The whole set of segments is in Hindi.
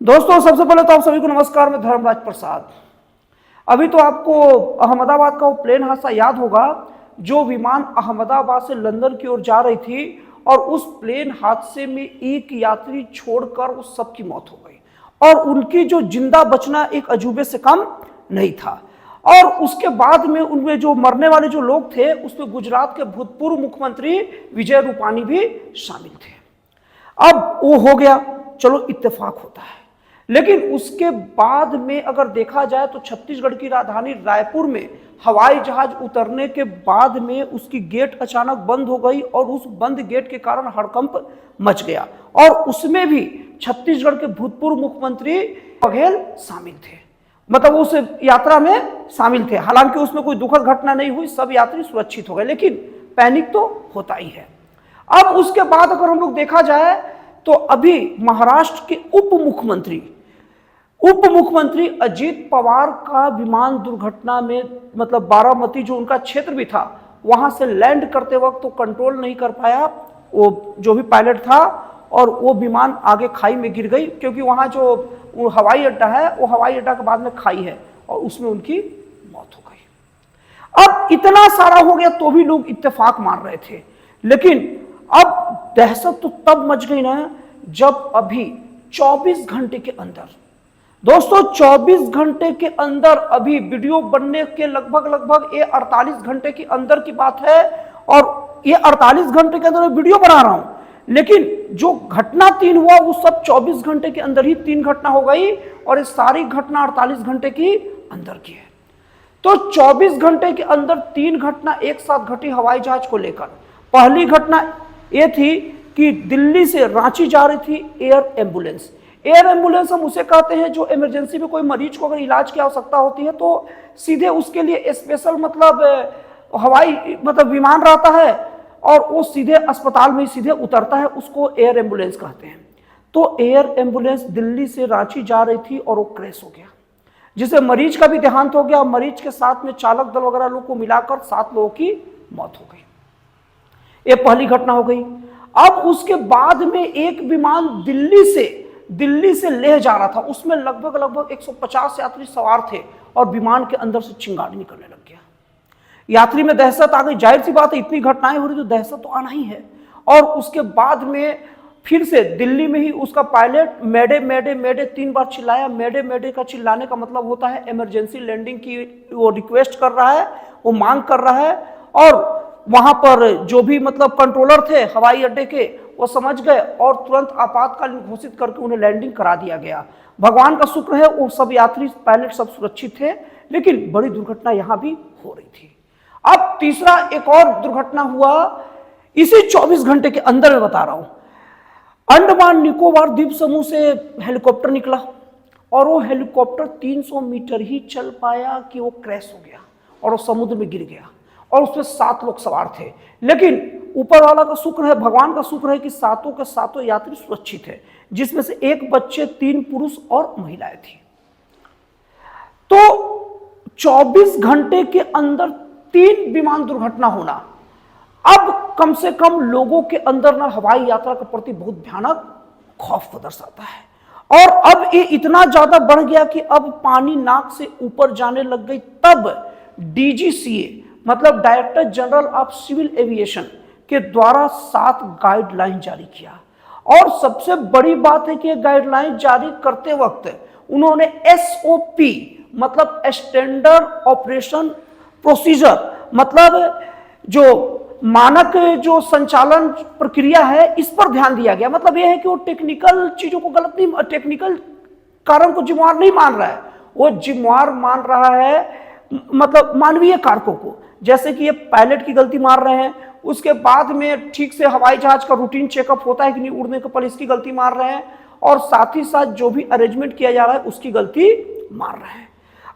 दोस्तों सबसे पहले तो आप सभी को नमस्कार। मैं धर्मराज प्रसाद। अभी तो आपको अहमदाबाद का वो प्लेन हादसा याद होगा, जो विमान अहमदाबाद से लंदन की ओर जा रही थी और उस प्लेन हादसे में एक यात्री छोड़कर उस सब की मौत हो गई और उनकी जो जिंदा बचना एक अजूबे से कम नहीं था। और उसके बाद में उनमें जो मरने वाले जो लोग थे उसमें गुजरात के भूतपूर्व मुख्यमंत्री विजय रूपानी भी शामिल थे। अब वो हो गया, चलो इत्तेफाक होता है। लेकिन उसके बाद में अगर देखा जाए तो छत्तीसगढ़ की राजधानी रायपुर में हवाई जहाज उतरने के बाद में उसकी गेट अचानक बंद हो गई और उस बंद गेट के कारण हड़कंप मच गया और उसमें भी छत्तीसगढ़ के भूतपूर्व मुख्यमंत्री बघेल शामिल थे, मतलब उस यात्रा में शामिल थे। हालांकि उसमें कोई दुखद घटना नहीं हुई, सब यात्री सुरक्षित हो गए, लेकिन पैनिक तो होता ही है। अब उसके बाद अगर हम लोग देखा जाए तो अभी महाराष्ट्र के उप मुख्यमंत्री अजीत पवार का विमान दुर्घटना में, मतलब बारामती जो उनका क्षेत्र भी था, वहां से लैंड करते वक्त तो कंट्रोल नहीं कर पाया वो जो भी पायलट था और वो विमान आगे खाई में गिर गई, क्योंकि वहां जो हवाई अड्डा है वो हवाई अड्डा के बाद में खाई है और उसमें उनकी मौत हो गई। अब इतना सारा हो गया तो भी लोग इत्तेफाक मार रहे थे, लेकिन अब दहशत तो तब मच गई ना जब अभी 24 घंटे के अंदर, दोस्तों 24 घंटे के अंदर, अभी वीडियो बनने के लगभग ये 48 घंटे के अंदर की बात है और ये 48 घंटे के अंदर वीडियो बना रहा हूं, लेकिन जो घटना 3 हुआ वो सब 24 घंटे के अंदर ही 3 घटना हो गई और ये सारी घटना 48 घंटे की अंदर की है। तो 24 घंटे के अंदर 3 घटना एक साथ घटी हवाई जहाज को लेकर। पहली घटना ये थी कि दिल्ली से रांची जा रही थी एयर एम्बुलेंस। एयर एम्बुलेंस हम उसे कहते हैं जो इमरजेंसी में कोई मरीज को अगर इलाज की आवश्यकता होती है तो सीधे उसके लिए स्पेशल मतलब हवाई मतलब विमान रहता है और वो सीधे अस्पताल में सीधे उतरता है, उसको एयर एम्बुलेंस कहते हैं। तो एयर एम्बुलेंस दिल्ली से रांची जा रही थी और वो क्रैश हो गया, जिससे मरीज का भी देहांत हो गया। मरीज के साथ में चालक दल वगैरह लोग को मिलाकर 7 लोगों की मौत हो गई। ये पहली घटना हो गई। अब उसके बाद में एक विमान दिल्ली से लेह जा रहा था, उसमें लगभग 150 यात्री सवार थे और विमान के अंदर से चिंगारी निकलने लग गया। यात्री में दहशत आ गई, जाहिर सी बात है, इतनी घटनाएं हो रही तो दहशत तो आना ही है। और उसके बाद में फिर से दिल्ली में ही उसका पायलट मैडे मैडे मैडे 3 बार चिल्लाया। मैडे मैडे का चिल्लाने का मतलब होता है इमरजेंसी लैंडिंग की वो रिक्वेस्ट कर रहा है, वो मांग कर रहा है। और वहां पर जो भी मतलब कंट्रोलर थे हवाई अड्डे के वो समझ गए और तुरंत आपातकालीन घोषित करके उन्हें लैंडिंग करा दिया गया। भगवान का शुक्र है वो सब यात्री पायलट सब सुरक्षित थे, लेकिन बड़ी दुर्घटना यहां भी हो रही थी। अब तीसरा एक और दुर्घटना हुआ इसी 24 घंटे के अंदर में बता रहा हूं। अंडमान निकोबार द्वीप समूह से हेलीकॉप्टर निकला और वो हेलीकॉप्टर 300 मीटर ही चल पाया कि वो क्रैश हो गया और वो समुद्र में गिर गया और उसमें 7 लोग सवार थे। लेकिन ऊपर वाला का शुक्र है, भगवान का शुक्र है कि 7 के 7 यात्री सुरक्षित है, जिसमें से 1 बच्चे, 3 पुरुष और महिलाएं थी। तो 24 घंटे के अंदर 3 विमान दुर्घटना होना अब कम से कम लोगों के अंदर ना हवाई यात्रा के प्रति बहुत भयानक खौफ को दर्शाता है। और अब ये इतना ज्यादा बढ़ गया कि अब पानी नाक से ऊपर जाने लग गई। तब डीजीसीए मतलब director general of civil aviation के द्वारा 7 गाइडलाइन जारी किया। और सबसे बड़ी बात है कि ये गाइडलाइन जारी करते वक्त उन्होंने एसओपी मतलब स्टैंडर्ड ऑपरेशन प्रोसीजर, मतलब जो मानक जो संचालन प्रक्रिया है इस पर ध्यान दिया गया। मतलब यह है कि वो टेक्निकल चीजों को गलत नहीं, टेक्निकल कारण को जिम्मेवार नहीं मान रहा है, वो जिम्मेवार मान रहा है मतलब मानवीय कारकों को। जैसे कि ये पायलट की गलती मार रहे हैं, उसके बाद में ठीक से हवाई जहाज का रूटीन चेकअप होता है कि नहीं उड़ने के पहले इसकी गलती मार रहे हैं, और साथ ही साथ जो भी अरेंजमेंट किया जा रहा है उसकी गलती मार रहे हैं।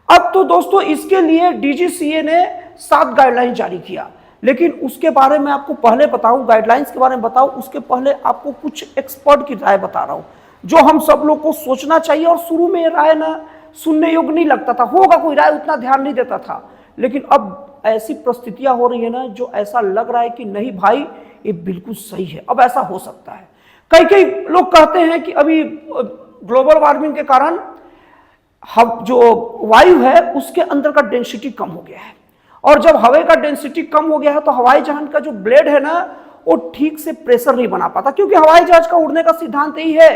अब तो दोस्तों इसके लिए डीजीसीए ने 7 गाइडलाइन जारी किया, लेकिन उसके बारे में आपको पहले बताऊं, गाइडलाइंस के बारे में बताऊं उसके पहले आपको कुछ एक्सपर्ट की राय बता रहा हूं जो हम सब लोग को सोचना चाहिए। और शुरू में राय ना सुनने योग्य नहीं लगता था, होगा कोई राय उतना ध्यान नहीं देता था, लेकिन अब ऐसी परिस्थितियां हो रही है ना जो ऐसा लग रहा है कि नहीं भाई ये बिल्कुल सही है, अब ऐसा हो सकता है। कई लोग कहते हैं कि अभी ग्लोबल वार्मिंग के कारण जो वायु है उसके अंदर का डेंसिटी कम हो गया है, और जब हवा का डेंसिटी कम हो गया है तो हवाई जहाज का जो ब्लेड है ना वो ठीक से प्रेशर नहीं बना पाता, क्योंकि हवाई जहाज का उड़ने का सिद्धांत यही है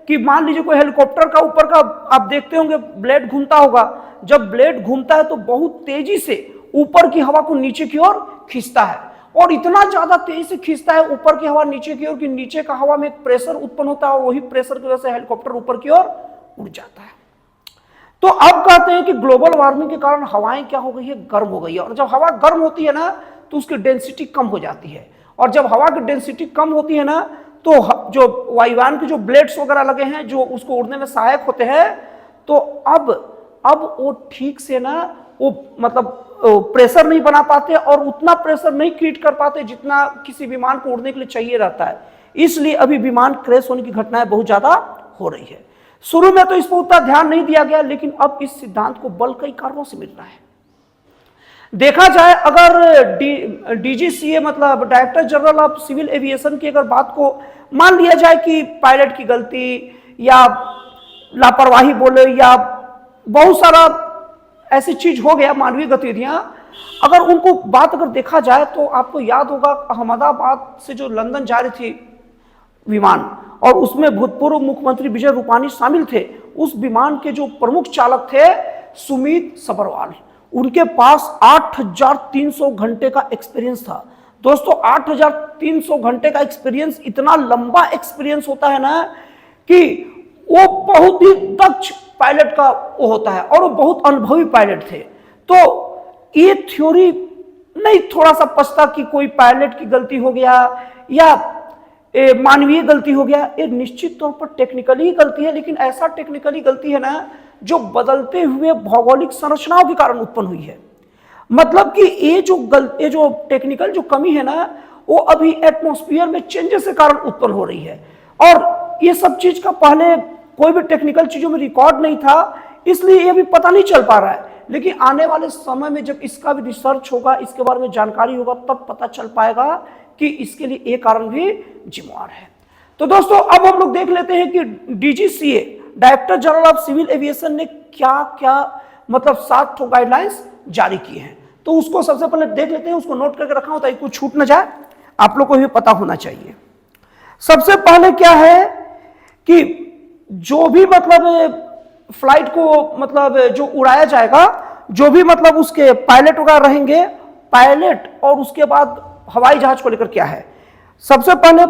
कि मान लीजिए कोई हेलीकॉप्टर का ऊपर का आप देखते होंगे ब्लेड घूमता होगा, जब ब्लेड घूमता है तो बहुत तेजी से ऊपर की हवा को नीचे की ओर खींचता है, और इतना ज्यादा तेजी से खींचता है ऊपर की हवा नीचे की ओर कि नीचे का हवा में एक प्रेशर उत्पन्न होता है, और वही प्रेशर की वजह से हेलीकॉप्टर ऊपर की ओर उड़ जाता है। तो अब कहते हैं कि ग्लोबल वार्मिंग के कारण हवाएं क्या हो गई है, गर्म हो गई है, और जब हवा गर्म होती है ना तो उसकी डेंसिटी कम हो जाती है, और जब हवा की डेंसिटी कम होती है ना तो जो वायुयान के जो ब्लेड्स वगैरह लगे हैं जो उसको उड़ने में सहायक होते हैं, तो अब वो ठीक से ना वो मतलब प्रेशर नहीं बना पाते और उतना प्रेशर नहीं क्रिएट कर पाते जितना किसी विमान को उड़ने के लिए चाहिए रहता है। इसलिए अभी विमान क्रैश होने की घटनाएं बहुत ज्यादा हो रही है। शुरू में तो इस पर उतना ध्यान नहीं दिया गया, लेकिन अब इस सिद्धांत को बल कई कारणों से मिल रहा है। देखा जाए अगर डीजीसीए मतलब director general of civil aviation की अगर बात को मान लिया जाए कि पायलट की गलती या लापरवाही बोले या बहुत सारा ऐसी चीज हो गया मानवीय गतिविधियां, अगर उनको बात अगर देखा जाए तो आपको याद होगा अहमदाबाद से जो लंदन जा रही थी विमान, और उसमें भूतपूर्व मुख्यमंत्री विजय रूपानी शामिल थे। उस विमान के जो प्रमुख चालक थे सुमित सभरवाल, उनके पास 8,300 घंटे का एक्सपीरियंस था। दोस्तों 8,300 घंटे का एक्सपीरियंस इतना लंबा एक्सपीरियंस होता है ना कि वो बहुत ही दक्ष पायलट का वो होता है, और वो बहुत अनुभवी पायलट थे। तो ये थ्योरी नहीं थोड़ा सा पछता कि कोई पायलट की गलती हो गया या मानवीय गलती हो गया, ये निश्चित तौर पर टेक्निकली गलती है, लेकिन ऐसा टेक्निकली गलती है ना जो बदलते हुए भौगोलिक संरचनाओं के कारण उत्पन्न हुई है। मतलब कि ये जो टेक्निकल जो कमी है ना वो अभी एटमॉस्फेयर में चेंजेस के कारण उत्पन्न हो रही है, और ये सब चीज का पहले कोई भी टेक्निकल चीजों में रिकॉर्ड नहीं था, इसलिए ये भी पता नहीं चल पा रहा है। लेकिन आने वाले समय में जब इसका भी रिसर्च होगा, इसके बारे में जानकारी होगा, तब पता चल पाएगा कि इसके लिए एक कारण भी जिम्मेवार है। तो दोस्तों अब हम लोग देख लेते हैं कि DGCA director general of civil aviation ने क्या क्या मतलब 7 गाइडलाइंस जारी किए हैं। तो उसको सबसे पहले देख लेते हैं, उसको नोट करके रखा हो ताकि कुछ छूट ना जाए, आप लोग को भी पता होना चाहिए। सबसे पहले क्या है कि जो भी मतलब फ्लाइट को मतलब जो उड़ाया जाएगा, जो भी मतलब उसके पायलट वगैरह रहेंगे, पायलट और उसके बाद हवाई जहाज को लेकर क्या है, सबसे पहले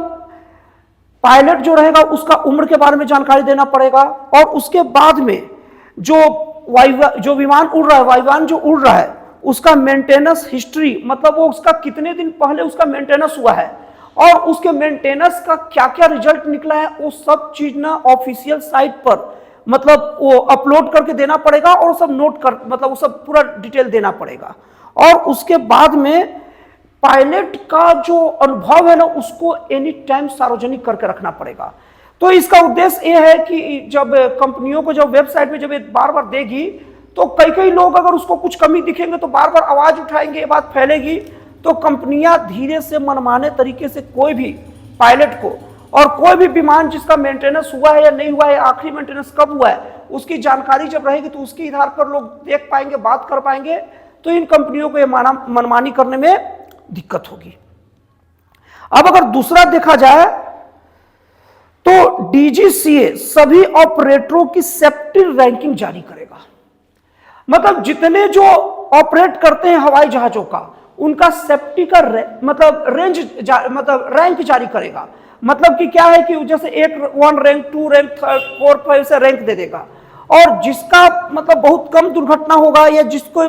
पायलट जो रहेगा उसका उम्र के बारे में जानकारी देना पड़ेगा, और उसके बाद में जो विमान उड़ रहा है, वायुयान जो उड़ रहा है उसका मेंटेनेंस हिस्ट्री, मतलब वो उसका कितने दिन पहले उसका मेंटेनेंस हुआ है और उसके मेंटेनेंस का क्या क्या रिजल्ट निकला है, वो सब चीज ना ऑफिशियल साइट पर मतलब वो अपलोड करके देना पड़ेगा, और सब नोट कर मतलब वो सब पूरा डिटेल देना पड़ेगा। और उसके बाद में पायलट का जो अनुभव है ना उसको एनी टाइम सार्वजनिक करके रखना पड़ेगा। तो इसका उद्देश्य ये है कि जब कंपनियों को जब वेबसाइट में जब ये बार बार देगी तो कई लोग अगर उसको कुछ कमी दिखेंगे तो बार बार आवाज उठाएंगे, ये बात फैलेगी, तो कंपनियां धीरे से मनमाने तरीके से कोई भी पायलट को और कोई भी विमान जिसका मेंटेनेंस हुआ है या नहीं हुआ है, आखिरी मेंटेनेंस कब हुआ है, उसकी जानकारी जब रहेगी तो उसके आधार पर लोग देख पाएंगे, बात कर पाएंगे। तो इन कंपनियों को ये मनमानी करने में दिक्कत होगी। अब अगर दूसरा देखा जाए तो डीजीसीए सभी ऑपरेटरों की सेफ्टी रैंकिंग जारी करेगा। मतलब जितने जो ऑपरेट करते हैं हवाई जहाजों का उनका सेफ्टी का मतलब रैंक जारी करेगा। मतलब कि क्या है कि जैसे 1 रैंक 2 रैंक 3 4 5 से रैंक दे देगा, और जिसका मतलब बहुत कम दुर्घटना होगा या जिसको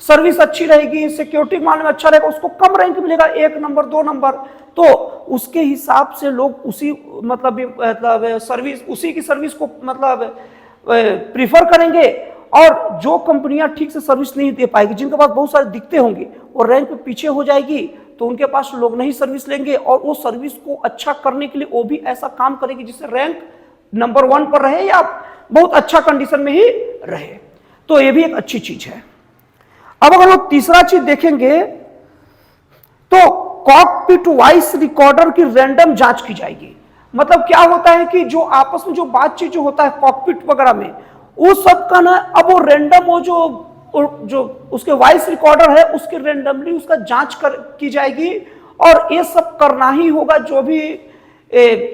सर्विस अच्छी रहेगी, सिक्योरिटी मामले में अच्छा रहेगा, उसको कम रैंक मिलेगा, 1 नंबर 2 नंबर। तो उसके हिसाब से लोग उसी मतलब सर्विस उसी की सर्विस को मतलब प्रीफर करेंगे, और जो कंपनियां ठीक से सर्विस नहीं दे पाएगी, जिनके पास बहुत सारे दिक्कतें होंगी और रैंक पे पीछे हो जाएगी, तो उनके पास लोग नहीं सर्विस लेंगे, और वो सर्विस को अच्छा करने के लिए वो भी ऐसा काम करेगी जिससे रैंक नंबर 1 पर रहे या बहुत अच्छा कंडीशन में ही रहे। तो ये भी एक अच्छी चीज है। अब अगर लोग तीसरा चीज देखेंगे तो कॉकपिट वॉइस रिकॉर्डर की रैंडम जांच की जाएगी। मतलब क्या होता है कि जो आपस में जो बातचीत जो होता है कॉकपिट वगैरह में, उस सब का ना अब वो रेंडम, वो जो उसके वॉइस रिकॉर्डर है उसके रेंडमली उसका जांच की जाएगी, और ये सब करना ही होगा। जो भी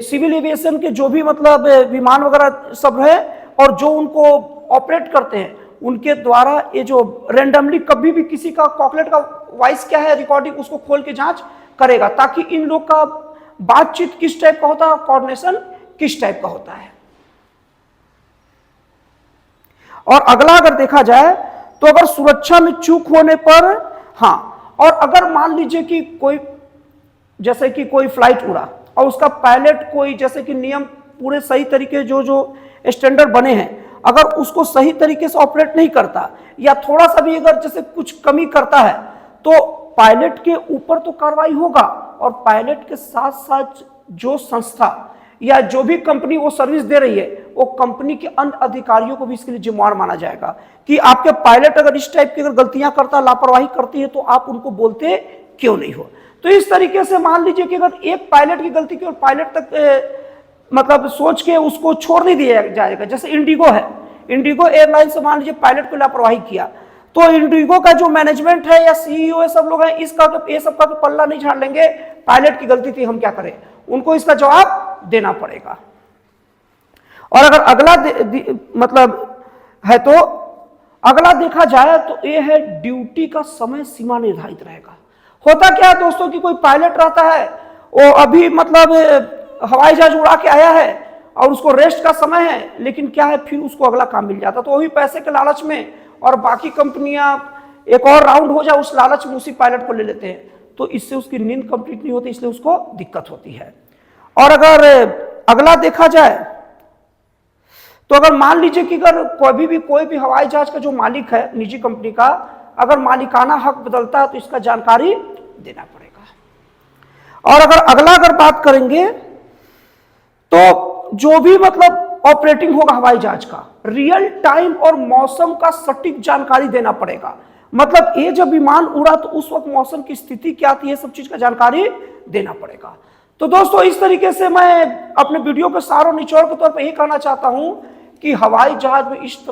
सिविल एविएशन के जो भी मतलब विमान वगैरह सब है और जो उनको ऑपरेट करते हैं उनके द्वारा ये जो रेंडमली कभी भी किसी का कॉकलेट का वॉइस क्या है रिकॉर्डिंग उसको खोल के जांच करेगा, ताकि इन लोग का बातचीत किस टाइप का होता है, कोऑर्डिनेशन किस टाइप का होता है। और अगला अगर देखा जाए तो अगर सुरक्षा में चूक होने पर, हाँ, और अगर मान लीजिए कि कोई जैसे कि कोई फ्लाइट उड़ा और उसका पायलट कोई जैसे कि नियम पूरे सही तरीके जो स्टैंडर्ड बने हैं अगर उसको सही तरीके से ऑपरेट नहीं करता या थोड़ा सा भी अगर जैसे कुछ कमी करता है तो पायलट के ऊपर तो कार्रवाई होगा, और पायलट के साथ साथ जो संस्था या जो भी कंपनी वो सर्विस दे रही है वो कंपनी के अन्य अधिकारियों को भी इसके लिए जिम्मेवार माना जाएगा कि आपके पायलट अगर इस टाइप की अगर गलतियां करता, लापरवाही करती है तो आप उनको बोलते क्यों नहीं हो। तो इस तरीके से मान लीजिए कि अगर एक पायलट की गलती की और पायलट तक मतलब सोच के उसको छोड़ नहीं दिया जाएगा। जैसे इंडिगो है, इंडिगो एयरलाइन से मान लीजिए पायलट को लापरवाही किया तो इंडिगो का जो मैनेजमेंट है या सीईओ है सब लोग हैं ये सब का पल्ला नहीं झाड़ लेंगे, पायलट की गलती थी हम क्या करें, उनको इसका जवाब देना पड़ेगा। और अगर अगला मतलब है तो अगला देखा जाए तो ये है ड्यूटी का समय सीमा निर्धारित रहेगा। होता क्या है दोस्तों कि कोई पायलट रहता है वो अभी मतलब हवाई जहाज उड़ा के आया है और उसको रेस्ट का समय है, लेकिन क्या है फिर उसको अगला काम मिल जाता, तो वही पैसे के लालच में और बाकी कंपनियां एक और राउंड हो जाए उस लालच में उसी पायलट को ले लेते हैं, तो इससे उसकी नींद कंप्लीट नहीं होती, इसलिए उसको दिक्कत होती है। और अगर अगला देखा जाए तो अगर मान लीजिए कि अगर कोई भी हवाई जहाज का जो मालिक है निजी कंपनी का अगर मालिकाना हक बदलता है तो इसका जानकारी देना पड़ेगा। और अगर बात करेंगे तो जो भी मतलब ऑपरेटिंग होगा हवाई जहाज का रियल टाइम और मौसम का सटीक जानकारी देना पड़ेगा। मतलब ये जब विमान उड़ा तो उस वक्त मौसम की स्थिति क्या थी, ये सब चीज का जानकारी देना पड़ेगा। तो दोस्तों इस तरीके से मैं अपने वीडियो के सार और निचोड़ के तौर पर यही कहना चाहता हूं कि हवाई जहाज में इस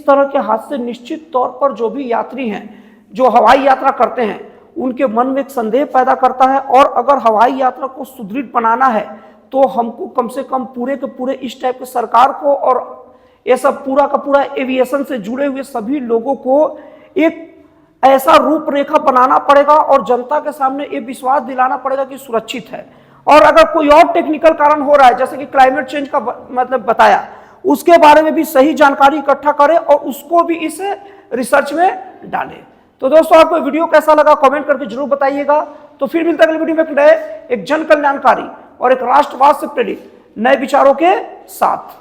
तरह के हादसे निश्चित तौर पर जो भी यात्री हैं जो हवाई यात्रा करते हैं उनके मन में एक संदेह पैदा करता है। और अगर हवाई यात्रा को सुदृढ़ बनाना है तो हमको कम से कम पूरे के पूरे इस टाइप के सरकार को और ये सब पूरा का पूरा एविएशन से जुड़े हुए सभी लोगों को एक ऐसा रूपरेखा बनाना पड़ेगा और जनता के सामने ये विश्वास दिलाना पड़ेगा कि सुरक्षित है। और अगर कोई और टेक्निकल कारण हो रहा है जैसे कि क्लाइमेट चेंज का मतलब बताया, उसके बारे में भी सही जानकारी इकट्ठा करें और उसको भी इस रिसर्च में डालें। तो दोस्तों आपको वीडियो कैसा लगा कमेंट करके जरूर बताइएगा। तो फिर मिलता है अगले वीडियो में एक जन कल्याणकारी और एक राष्ट्रवाद से प्रेरित नए विचारों के साथ।